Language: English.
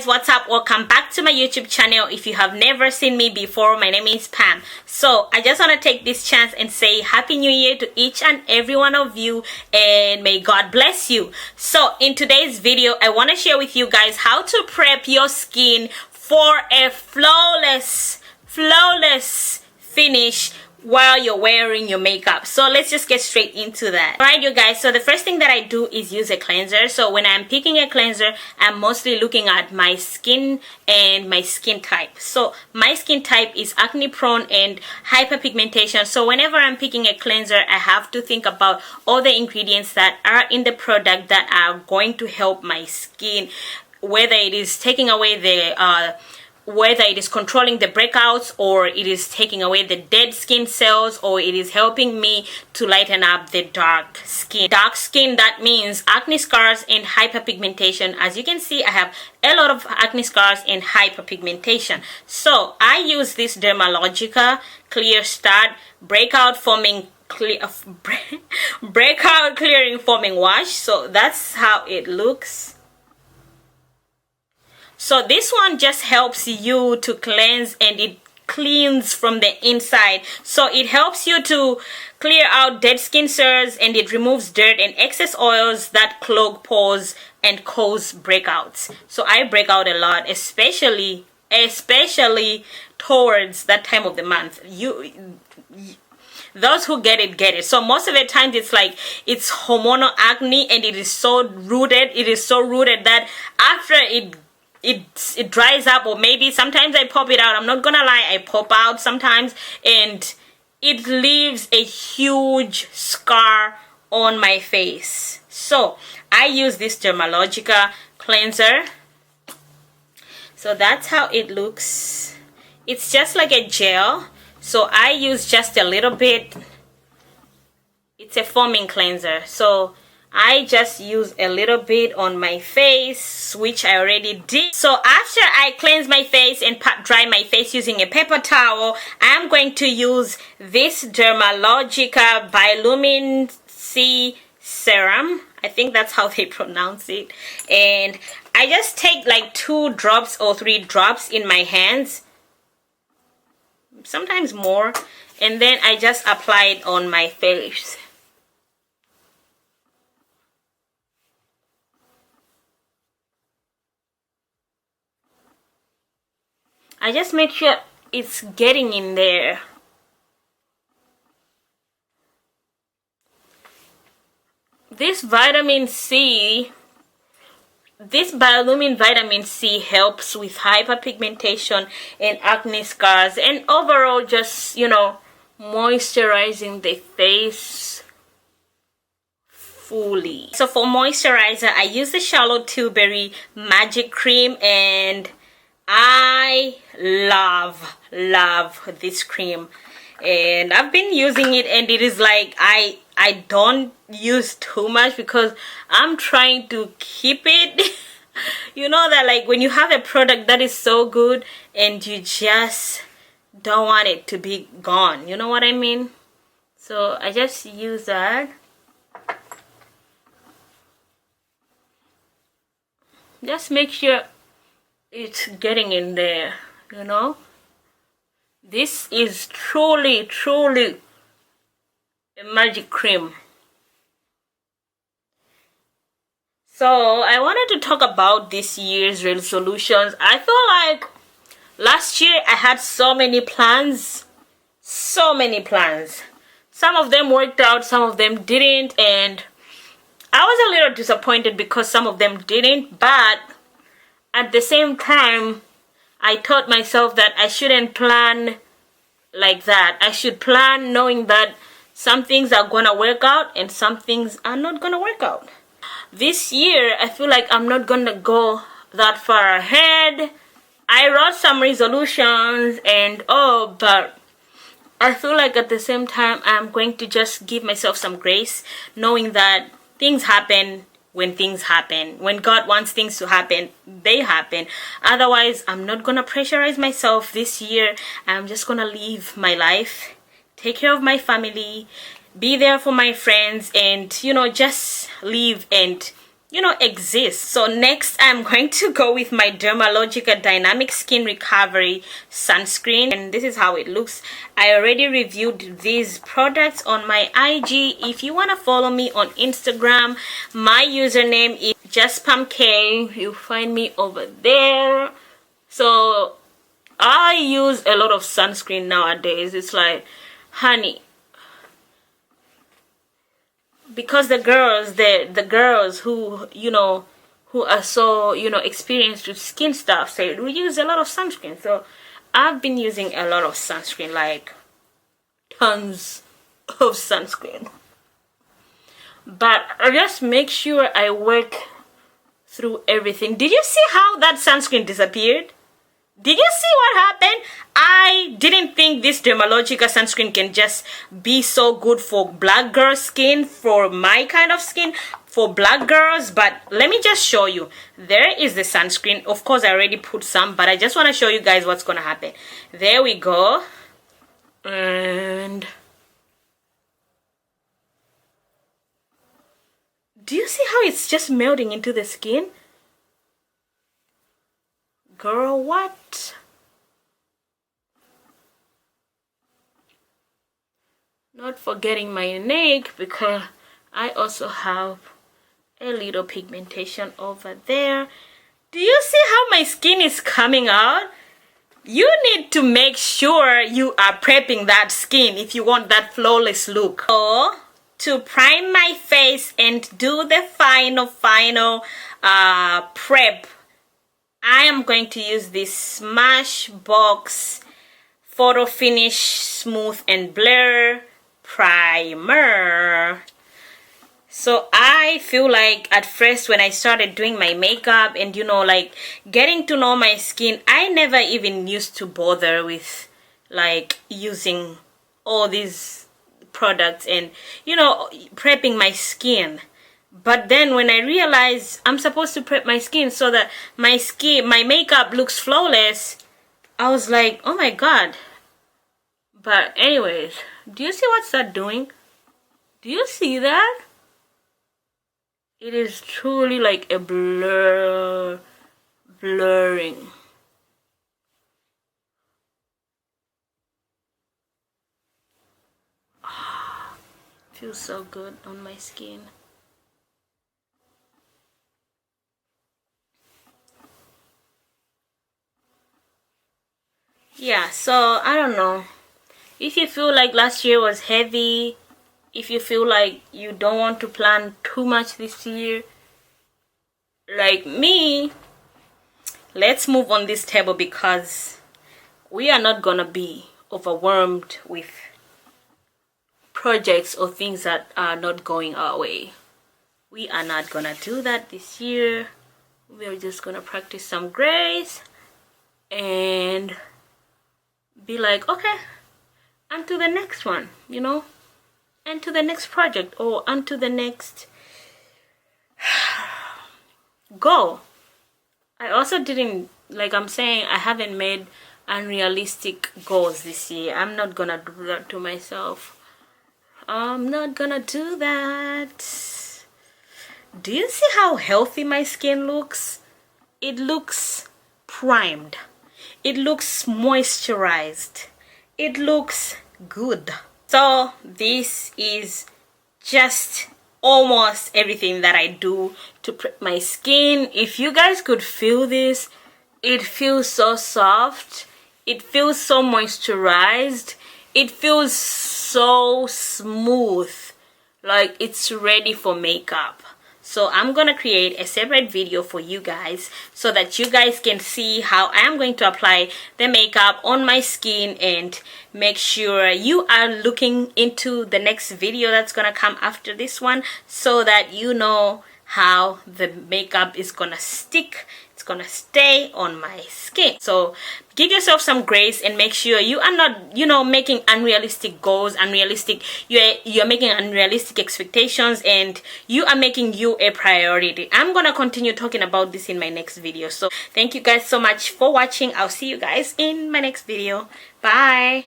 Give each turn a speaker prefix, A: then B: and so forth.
A: what's up? Welcome back to my YouTube channel. If you have never seen me before, my name is Pam. So I just want to take this chance and say Happy New Year to each and every one of you, and may God bless you. So in today's video, I want to share with you guys how to prep your skin for a flawless finish while you're wearing your makeup. So let's just get straight into that. Alright, you guys, so the first thing that I do is use a cleanser. So when I'm picking a cleanser, I'm mostly looking at my skin and my skin type. So my skin type is acne prone and hyperpigmentation. So whenever I'm picking a cleanser, I have to think about all the ingredients that are in the product that are going to help my skin, whether it is taking away the whether it is controlling the breakouts, or it is taking away the dead skin cells, or it is helping me to lighten up the dark skin. Dark skin, that means acne scars and hyperpigmentation. As you can see, I have a lot of acne scars and hyperpigmentation. So I use this Dermalogica Clear Start breakout clearing foaming wash. So that's how it looks. So this one just helps you to cleanse, and it cleans from the inside. So it helps you to clear out dead skin cells, and it removes dirt and excess oils that clog pores and cause breakouts. So I break out a lot, especially towards that time of the month. Those who get it. So most of the times it's like it's hormonal acne, and it is so rooted that after it dries up, or maybe sometimes I pop it out. I'm not gonna lie, I pop out sometimes, and it leaves a huge scar on my face. So I use this Dermalogica cleanser. So that's how it looks. It's just like a gel, so I use just a little bit. It's a foaming cleanser, so I just use a little bit on my face, which I already did. So after I cleanse my face and dry my face using a paper towel, I'm going to use this Dermalogica Biolumin-C Serum. I think that's how they pronounce it. And I just take like 2 drops or 3 drops in my hands, sometimes more, and then I just apply it on my face. I just make sure it's getting in there. This Biolumin-C vitamin C helps with hyperpigmentation and acne scars, and overall just, you know, moisturizing the face fully. So for moisturizer, I use the Charlotte Tilbury Magic Cream, and I love this cream, and I've been using it, and it is like I don't use too much because I'm trying to keep it. You know that, like, when you have a product that is so good and you just don't want it to be gone, you know what I mean? So I just use that. Just make sure it's getting in there, you know. This is truly a magic cream. So I wanted to talk about this year's resolutions. I feel like last year I had so many plans. Some of them worked out, some of them didn't, and I was a little disappointed because some of them didn't, but at the same time, I taught myself that I shouldn't plan like that. I should plan knowing that some things are gonna work out and some things are not gonna work out. This year, I feel like I'm not gonna go that far ahead. I wrote some resolutions and but I feel like at the same time, I'm going to just give myself some grace, knowing that things happen when things happen. When God wants things to happen, they happen. Otherwise, I'm not gonna pressurize myself this year. I'm just gonna live my life, take care of my family, be there for my friends, and, you know, just live and exist. So next I'm going to go with my Dermalogica Dynamic Skin Recovery Sunscreen, and this is how it looks. I already reviewed these products on my IG. If you want to follow me on Instagram, my username is Justpamk. You find me over there. So I use a lot of sunscreen nowadays. It's like, honey, because the girls who who are so experienced with skin stuff say we use a lot of sunscreen. So I've been using a lot of sunscreen, like tons of sunscreen, but I just make sure I work through everything. Did you see how that sunscreen disappeared? Did you see what happened? I didn't think this Dermalogica sunscreen can just be so good for black girl skin, for my kind of skin, for black girls. But let me just show you. There is the sunscreen. Of course, I already put some, but I just want to show you guys what's going to happen. There we go. And do you see how it's just melting into the skin? Girl, what? Not forgetting my neck, because I also have a little pigmentation over there. Do you see how my skin is coming out? You need to make sure you are prepping that skin if you want that flawless look. So, to prime my face and do the final prep, I am going to use this Smashbox Photo Finish Smooth and Blur Primer. So I feel like at first when I started doing my makeup and like getting to know my skin, I never even used to bother with like using all these products and prepping my skin. But then when I realized I'm supposed to prep my skin so that my makeup looks flawless, I was like, oh my god. But anyways, do you see what's that doing? Do you see that? It is truly like a blurring. Feels so good on my skin. Yeah, so I don't know. If you feel like last year was heavy, if you feel like you don't want to plan too much this year, like me, let's move on this table, because we are not gonna be overwhelmed with projects or things that are not going our way. We are not gonna do that this year. We're just gonna practice some grace and be like, okay, on to the next one, and to the next project, or on to the next goal. I also didn't, like I'm saying, I haven't made unrealistic goals this year. I'm not gonna do that to myself. I'm not gonna do that. Do you see how healthy my skin looks? It looks primed. It looks moisturized. It looks good. So this is just almost everything that I do to prep my skin. If you guys could feel this, it feels so soft. It feels so moisturized. It feels so smooth. Like it's ready for makeup. So I'm gonna create a separate video for you guys so that you guys can see how I am going to apply the makeup on my skin, and make sure you are looking into the next video that's gonna come after this one, so that you know how the makeup is gonna stick. It's gonna stay on my skin. So give yourself some grace and make sure you are not making unrealistic goals, you're making unrealistic expectations, and you are making you a priority. I'm gonna continue talking about this in my next video. So thank you guys so much for watching. I'll see you guys in my next video. Bye.